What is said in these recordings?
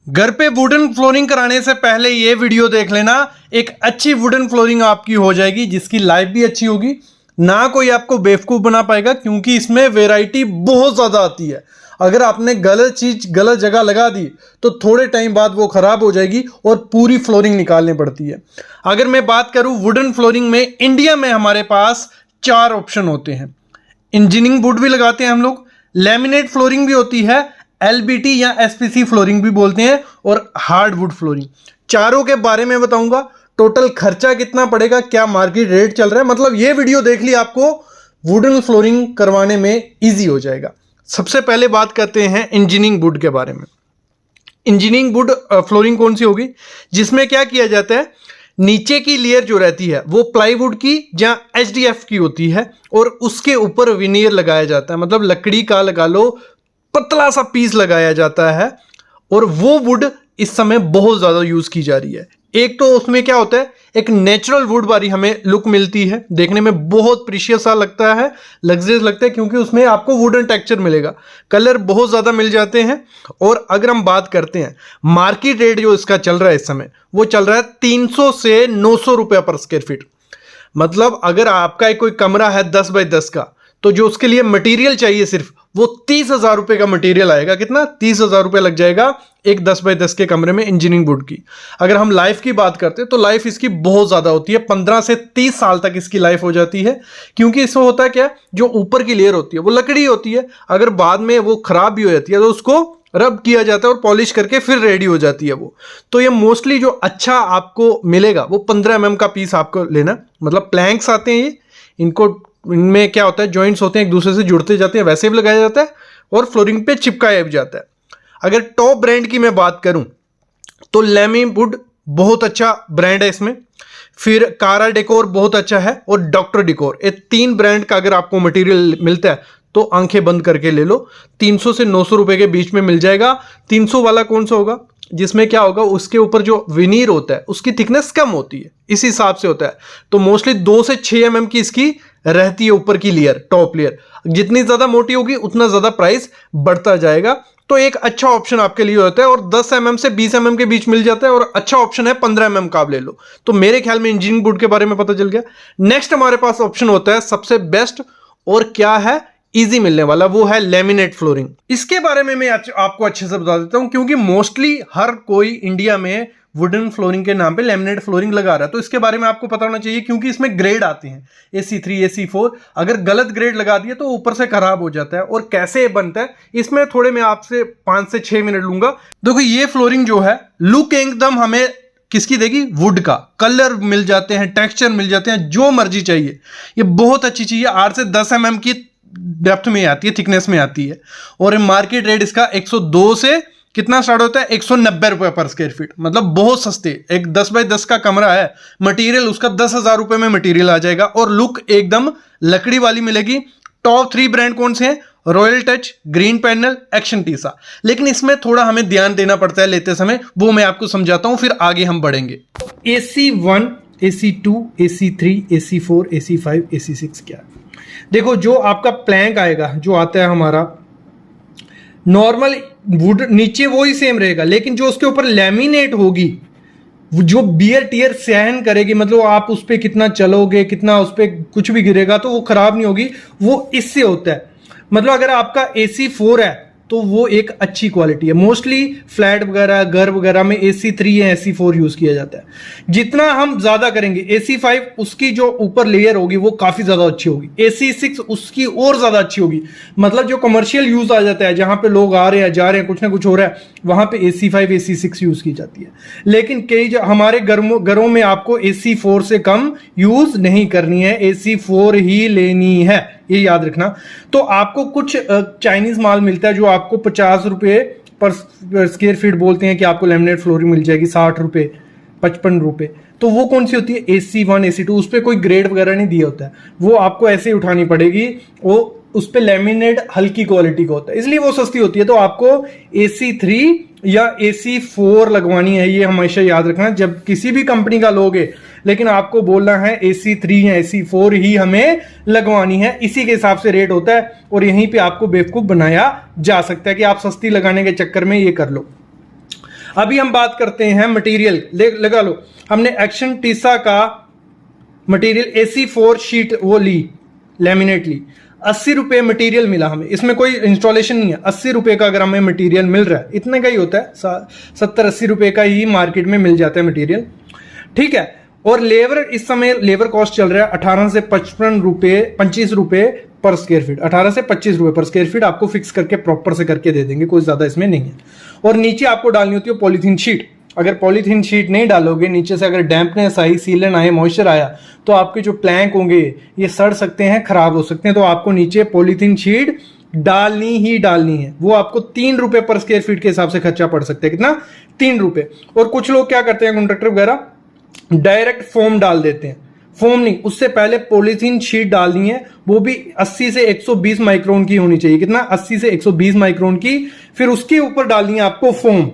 घर पे wooden flooring कराने से पहले ये वीडियो देख लेना। एक अच्छी वुडन फ्लोरिंग आपकी हो जाएगी जिसकी लाइफ भी अच्छी होगी, ना कोई आपको बेवकूफ बना पाएगा, क्योंकि इसमें वैरायटी बहुत ज्यादा आती है। अगर आपने गलत चीज गलत जगह लगा दी तो थोड़े टाइम बाद वो खराब हो जाएगी और पूरी फ्लोरिंग निकालनी पड़ती है। अगर मैं बात करूं वुडन फ्लोरिंग में, इंडिया में हमारे पास 4 ऑप्शन होते हैं। इंजीनियरिंग वुड भी लगाते हैं हम लोग, लैमिनेट फ्लोरिंग भी होती है, एलबीटी या एसपीसी फ्लोरिंग भी बोलते हैं, और हार्डवुड फ्लोरिंग। चारों के बारे में बताऊंगा, टोटल खर्चा कितना पड़ेगा, क्या मार्केट रेट चल रहा है। मतलब ये वीडियो देख ली आपको वुडन फ्लोरिंग करवाने में इजी हो जाएगा। सबसे पहले बात करते हैं इंजीनियरिंग वुड के बारे में। इंजीनियरिंग वुड फ्लोरिंग कौन सी होगी, जिसमें क्या किया जाता है, नीचे की लेयर जो रहती है वो प्लाईवुड की या एचडीएफ की होती है और उसके ऊपर विनियर लगाया जाता है, मतलब लकड़ी का लगा लो पतला सा पीस लगाया जाता है। और वो वुड इस समय बहुत ज्यादा यूज की जा रही है। एक तो उसमें क्या होता है, एक नेचुरल वुड वाली हमें लुक मिलती है, देखने में बहुत प्रीशियस सा लगता है, लग्जरियस लगता है, क्योंकि उसमें आपको वुडन टेक्सचर मिलेगा, कलर बहुत ज्यादा मिल जाते हैं। और अगर हम बात करते हैं मार्केट रेट जो इसका चल रहा है इस समय, वो चल रहा है 300 से 900 रुपया पर स्क्वायर फीट। मतलब अगर आपका कोई कमरा है 10 बाय 10 का, तो जो उसके लिए मटेरियल चाहिए सिर्फ वो 30,000 रुपए का मटेरियल आएगा। कितना? 30,000 रुपए लग जाएगा एक 10 बाय 10 के कमरे में इंजीनियरिंग वुड की। अगर हम लाइफ की बात करते हैं तो लाइफ इसकी बहुत ज्यादा होती है, 15 से 30 साल तक इसकी लाइफ हो जाती है। क्योंकि इसमें होता है क्या, जो ऊपर की लेयर होती है वो लकड़ी होती है, अगर बाद में वो खराब भी हो जाती है तो उसको रब किया जाता है और पॉलिश करके फिर रेडी हो जाती है वो। तो ये मोस्टली जो अच्छा आपको मिलेगा वो 15 mm का पीस आपको लेना। मतलब प्लैंक्स आते हैं ये, इनको इनमें क्या होता है, जॉइंट्स होते हैं एक दूसरे से जुड़ते जाते हैं, वैसे भी लगाया जाता है और फ्लोरिंग पे चिपकाया भी जाता है। अगर टॉप ब्रांड की मैं बात करूं तो लैमी वुड बहुत अच्छा ब्रांड है इसमें, फिर कारा डेकोर बहुत अच्छा है, और डॉक्टर डेकोर। ये 3 ब्रांड का अगर आपको मटेरियल मिलता है तो आंखें बंद करके ले लो, 300 से 900 रुपए के बीच में मिल जाएगा। 300 वाला कौन सा होगा, जिसमें क्या होगा, उसके ऊपर जो विनीर होता है उसकी थिकनेस कम होती है, इस हिसाब से होता है। तो मोस्टली 2 से 6 mm की इसकी रहती है ऊपर की लेयर, टॉप लेयर। जितनी ज्यादा मोटी होगी उतना ज्यादा प्राइस बढ़ता जाएगा। तो एक अच्छा ऑप्शन आपके लिए होता है, और 10 mm से 20 mm के बीच मिल जाता है, और अच्छा ऑप्शन है 15 mm का आप ले लो। तो मेरे ख्याल में इंजीनियरिंग वुड के बारे में पता चल गया। नेक्स्ट हमारे पास ऑप्शन होता है सबसे बेस्ट, और क्या है, इजी मिलने वाला, वो है लेमिनेट फ्लोरिंग। इसके बारे में मैं आपको अच्छे से बता देता हूं, क्योंकि मोस्टली हर कोई इंडिया में वुडन फ्लोरिंग के नाम पे लेमिनेट फ्लोरिंग लगा रहा है। तो इसके बारे में आपको पता होना चाहिए, क्योंकि इसमें ग्रेड आते हैं AC3 AC4। अगर गलत ग्रेड लगा दिया तो ऊपर से खराब हो जाता है। और कैसे बनता है इसमें थोड़े मैं आपसे 5 से 6 मिनट लूंगा। देखो ये फ्लोरिंग जो है लुक एकदम हमें किसकी देगी, वुड का। कलर मिल जाते हैं, टेक्सचर मिल जाते हैं, जो मर्जी चाहिए। ये बहुत अच्छी चीज है। 8 से 10 mm की डेप्थ में आती है, थिकनेस में आती है, और मार्केट रेट इसका 102 से कितना स्टार्ट होता है, 190 रुपए पर स्क्वायर फीट। मतलब बहुत सस्ते। एक 10 बाय 10 का कमरा है, मटेरियल उसका 10,000 रुपए में मटेरियल आ जाएगा, और लुक एकदम लकड़ी वाली मिलेगी। टॉप 3 ब्रांड कौन से हैं, royal touch, green panel, action Tessa. लेकिन इसमें थोड़ा हमें ध्यान देना पड़ता है लेते समय, वो मैं आपको समझाता हूं, फिर आगे हम बढ़ेंगे। AC1, AC2, AC3, AC4, AC5, AC6 क्या है। देखो जो आपका प्लैंक आएगा, जो आता है हमारा नॉर्मल वुड, नीचे वो ही सेम रहेगा, लेकिन जो उसके ऊपर लैमिनेट होगी, जो बियर टियर सहन करेगी, मतलब आप उस पर कितना चलोगे, कितना उस पर कुछ भी गिरेगा तो वो खराब नहीं होगी, वो इससे होता है। मतलब अगर आपका AC4 है तो वो एक अच्छी क्वालिटी है। मोस्टली फ्लैट वगैरह, घर वगैरह में AC3 या AC4 यूज किया जाता है। जितना हम ज्यादा करेंगे, AC5 उसकी जो ऊपर लेयर होगी वो काफी ज्यादा अच्छी होगी, AC6 उसकी और ज्यादा अच्छी होगी। मतलब जो कमर्शियल यूज आ जाता है, जहां पे लोग आ रहे हैं जा रहे हैं, कुछ ना कुछ हो रहा है, वहां पे AC5 AC6 यूज की जाती है। लेकिन कई हमारे घरों में आपको AC4 से कम यूज नहीं करनी है, AC4 ही लेनी है, ये याद रखना। तो आपको कुछ चाइनीज माल मिलता है जो आपको 50 रुपए पर स्क्वायर फीट बोलते हैं कि आपको लेमिनेट फ्लोरिंग मिल जाएगी, 60 रुपए, 55 रुपए। तो वो कौन सी होती है, AC1 AC2, उस पर कोई ग्रेड वगैरह नहीं दिया होता है, वो आपको ऐसे ही उठानी पड़ेगी। वो उस पर लेमिनेट हल्की क्वालिटी का होता है, इसलिए वो सस्ती होती है। तो आपको AC3 या AC4 लगवानी है, ये हमेशा याद रखना जब किसी भी कंपनी का लोगे। लेकिन आपको बोलना है AC3 या AC4 ही हमें लगवानी है, इसी के हिसाब से रेट होता है। और यहीं पे आपको बेवकूफ बनाया जा सकता है कि आप सस्ती लगाने के चक्कर में ये कर लो। अभी हम बात करते हैं मटेरियल, लगा लो हमने एक्शन टीसा का मटेरियल AC4 शीट वो ली, लैमिनेट ली, 80 रुपये मटेरियल मिला हमें, इसमें कोई इंस्टॉलेशन नहीं है। 80 रुपये का अगर हमें मटेरियल मिल रहा है, इतने का ही होता है, 70-80 रुपये का ही मार्केट में मिल जाता है मटेरियल, ठीक है। और लेबर, इस समय लेबर कॉस्ट चल रहा है 18 से 25 रुपये पर स्क्वायर फीट, 18 से 25 रुपये पर स्क्वायर फीट आपको फिक्स करके प्रॉपर से करके दे देंगे, कोई ज्यादा इसमें नहीं है। और नीचे आपको डालनी होती है पॉलीथीन शीट। अगर पॉलीथीन शीट नहीं डालोगे, नीचे से अगर डैम्पनेस आई, सीलन आए, मॉइस्चर आया, तो आपके जो प्लैंक होंगे ये सड़ सकते हैं, खराब हो सकते हैं। तो आपको नीचे पॉलीथीन शीट डालनी ही डालनी है। वो आपको 3 रुपये पर स्क्वायर फीट के हिसाब से खर्चा पड़ सकता है, कितना, 3 रुपये। और कुछ लोग क्या करते हैं, कॉन्ट्रैक्टर वगैरह डायरेक्ट फोम डाल देते हैं। फोम नहीं, उससे पहले पॉलीथीन शीट डालनी है, वो भी 80 से 120 माइक्रोन की होनी चाहिए, कितना, 80 से 120 माइक्रोन की। फिर उसके ऊपर डालनी है आपको फोम,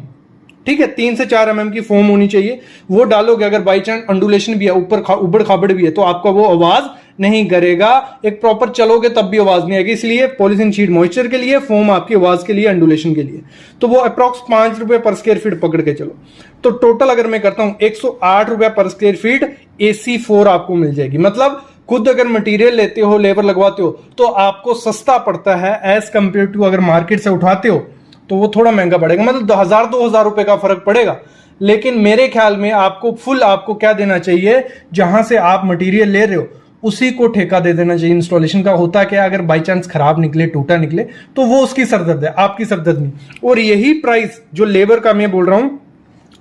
ठीक है, 3 से 4 mm की फोम होनी चाहिए। वो डालोगे, अगर बाई चांस अंडुलेशन भी है, ऊपर उबड़ खाबड़ भी है, तो आपका वो आवाज नहीं करेगा। एक प्रॉपर चलोगे तब भी आवाज नहीं आएगी। इसलिए पॉलीथीन शीट मॉइस्चर के लिए, फोम आपकी आवाज के लिए, अंडुलेशन के लिए। तो वो अप्रॉक्स 5 रुपए पर स्क्वायर फीट पकड़ के चलो। तो टोटल अगर मैं करता हूं 108 रुपए पर स्क्वायर फीट AC4 आपको मिल जाएगी। मतलब खुद अगर मटेरियल लेते हो, लेबर लगवाते हो, तो आपको सस्ता पड़ता है एज कंपेयर टू अगर मार्केट से उठाते हो तो वो थोड़ा महंगा पड़ेगा, मतलब 1000-2000 रुपए का फर्क पड़ेगा। लेकिन मेरे ख्याल में आपको फुल, आपको क्या देना चाहिए, जहां से आप मटेरियल ले रहे हो उसी को ठेका दे देना चाहिए इंस्टॉलेशन का। होता क्या, अगर बाई चांस खराब निकले, टूटा निकले, तो वो उसकी सरदर्द है, आपकी सरदर्द नहीं। और यही प्राइस जो लेबर का मैं बोल रहा हूं,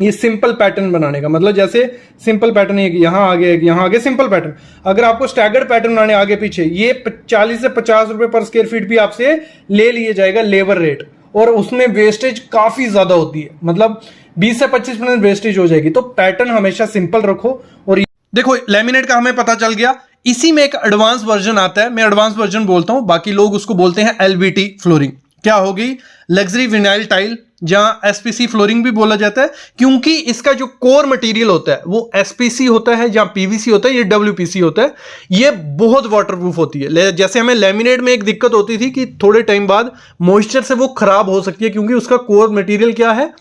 ये सिंपल पैटर्न बनाने का, मतलब जैसे सिंपल पैटर्न है, यहां आगे यहां आगे सिंपल पैटर्न। अगर आपको स्टैगर्ड पैटर्न बनाने आगे पीछे, ये 40 से 50 रुपए पर स्क्वायर फीट भी आपसे ले लिए जाएगा लेबर रेट, और उसमें वेस्टेज काफी ज्यादा होती है, मतलब 20 से 25% वेस्टेज हो जाएगी। तो पैटर्न हमेशा सिंपल रखो। और देखो लैमिनेट का हमें पता चल गया, इसी में एक एडवांस वर्जन आता है, मैं एडवांस वर्जन बोलता हूं, बाकी लोग उसको बोलते हैं LVT फ्लोरिंग। क्या होगी, लग्जरी विनाइल टाइल, जहां SPC फ्लोरिंग भी बोला जाता है, क्योंकि इसका जो कोर मटेरियल होता है वो SPC होता है, जहां PVC होता है, ये WPC होता है। ये बहुत वाटरप्रूफ होती है। जैसे हमें लैमिनेट में एक दिक्कत होती थी कि थोड़े टाइम बाद मॉइस्चर से वो खराब हो सकती है, क्योंकि उसका कोर मटेरियल क्या है,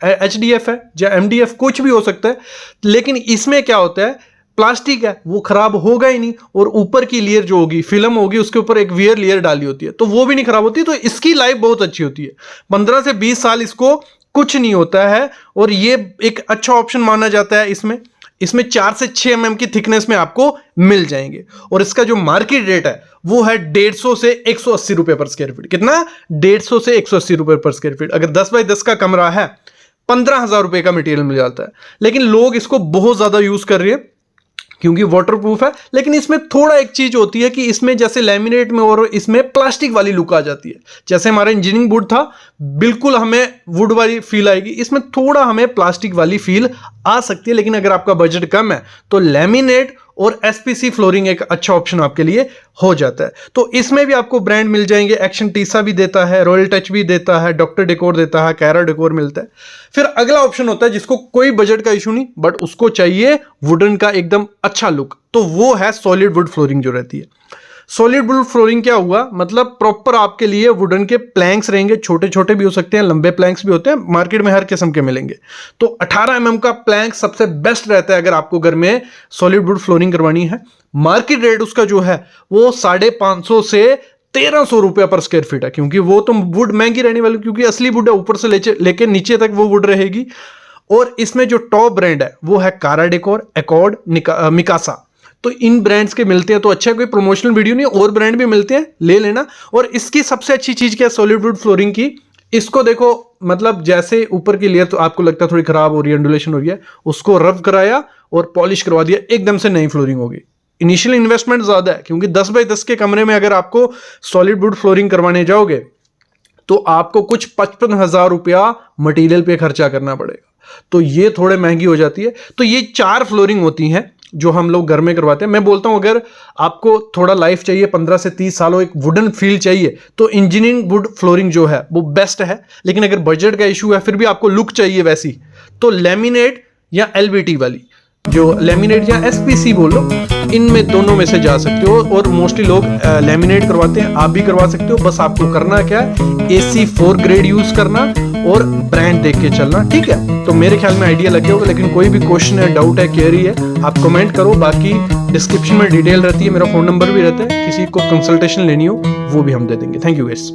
HDF है या MDF, कुछ भी हो सकता है। लेकिन इसमें क्या होता है, प्लास्टिक है, वो खराब होगा ही नहीं, और ऊपर की लेयर जो होगी, फिल्म होगी, उसके ऊपर एक वियर लेयर डाली होती है, तो वो भी नहीं खराब होती। तो इसकी लाइफ बहुत अच्छी होती है, 15 से 20 साल इसको कुछ नहीं होता है। और ये एक अच्छा ऑप्शन माना जाता है। इसमें 4 से 6 mm की थिकनेस में आपको मिल जाएंगे। और इसका जो मार्केट रेट है वो है 150 से 180 रुपए पर स्क्वायर फीट, कितना, 150 से 180 रुपए पर स्क्वायर फीट। अगर 10 बाई 10 का कमरा है, 15,000 रुपए का मटेरियल मिल जाता है। लेकिन लोग इसको बहुत ज्यादा यूज कर रहे हैं क्योंकि वाटरप्रूफ है। लेकिन इसमें थोड़ा एक चीज होती है कि इसमें जैसे लैमिनेट में और इसमें प्लास्टिक वाली लुक आ जाती है। जैसे हमारा इंजीनियरिंग वुड था, बिल्कुल हमें वुड वाली फील आएगी, इसमें थोड़ा हमें प्लास्टिक वाली फील आ सकती है। लेकिन अगर आपका बजट कम है तो लैमिनेट और SPC फ्लोरिंग एक अच्छा ऑप्शन आपके लिए हो जाता है। तो इसमें भी आपको ब्रांड मिल जाएंगे, एक्शन टीसा भी देता है, रॉयल टच भी देता है, डॉक्टर डेकोर देता है, कैरा डेकोर मिलता है। फिर अगला ऑप्शन होता है जिसको कोई बजट का इशू नहीं, बट उसको चाहिए वुडन का एकदम अच्छा लुक, तो वो है सॉलिड वुड फ्लोरिंग जो रहती है। सॉलिड वुड फ्लोरिंग क्या हुआ, मतलब प्रॉपर आपके लिए वुडन के प्लैंक्स रहेंगे, छोटे छोटे भी हो सकते हैं, लंबे प्लैंक्स भी होते हैं, मार्केट में हर किस्म के मिलेंगे। तो 18 mm का प्लैंक सबसे बेस्ट रहता है अगर आपको घर में सॉलिड वुड फ्लोरिंग करवानी है। मार्केट रेट उसका जो है वो 550 से 1300 रुपया पर स्क्वायर फीट है, क्योंकि वो तो वुड महंगी रहने वाली, क्योंकि असली वुड है, ऊपर से लेके नीचे तक वो वुड रहेगी। और इसमें जो टॉप ब्रांड है वो है कारा डेकोर, एकॉर्ड, मिकासा। तो इन ब्रांड्स के मिलते हैं, तो अच्छा कोई प्रमोशनल वीडियो नहीं, और ब्रांड भी मिलते हैं, ले लेना। और इसकी सबसे अच्छी चीज क्या है सॉलिड वुड फ्लोरिंग की, इसको देखो, मतलब जैसे ऊपर की लेयर तो आपको लगता है थोड़ी खराब हो रही है, अंडुलेशन हो रही है, उसको रब कराया और पॉलिश करवा दिया, एकदम से नई फ्लोरिंग होगी। इनिशियल इन्वेस्टमेंट ज्यादा है, क्योंकि 10 बाई 10 के कमरे में अगर आपको सॉलिड वुड फ्लोरिंग करवाने जाओगे तो आपको कुछ 55,000 रुपया मटीरियल पे खर्चा करना पड़ेगा, तो ये थोड़े महंगी हो जाती है। तो ये 4 फ्लोरिंग होती हैं जो हम लोग घर में करवाते हैं। मैं बोलता हूं अगर आपको थोड़ा लाइफ चाहिए, 15 से 30 सालों, एक वुडन फील चाहिए, तो इंजीनियरिंग वुड फ्लोरिंग जो है वो बेस्ट है। लेकिन अगर बजट का इशू है, फिर भी आपको लुक चाहिए वैसी, तो लैमिनेट या LVT वाली, जो लेमिनेट या एसपीसी बोलो, इनमें दोनों में से जा सकते हो। और मोस्टली लोग लेमिनेट करवाते हैं, आप भी करवा सकते हो। बस आपको करना क्या है, AC4 ग्रेड यूज करना और ब्रांड देख के चलना, ठीक है। तो मेरे ख्याल में आइडिया लग गया होगा। लेकिन कोई भी क्वेश्चन है, डाउट है, क्वेरी है, आप कमेंट करो। बाकी डिस्क्रिप्शन में डिटेल रहती है, मेरा फोन नंबर भी रहता है, किसी को कंसल्टेशन लेनी हो वो भी हम दे देंगे। Thank you guys.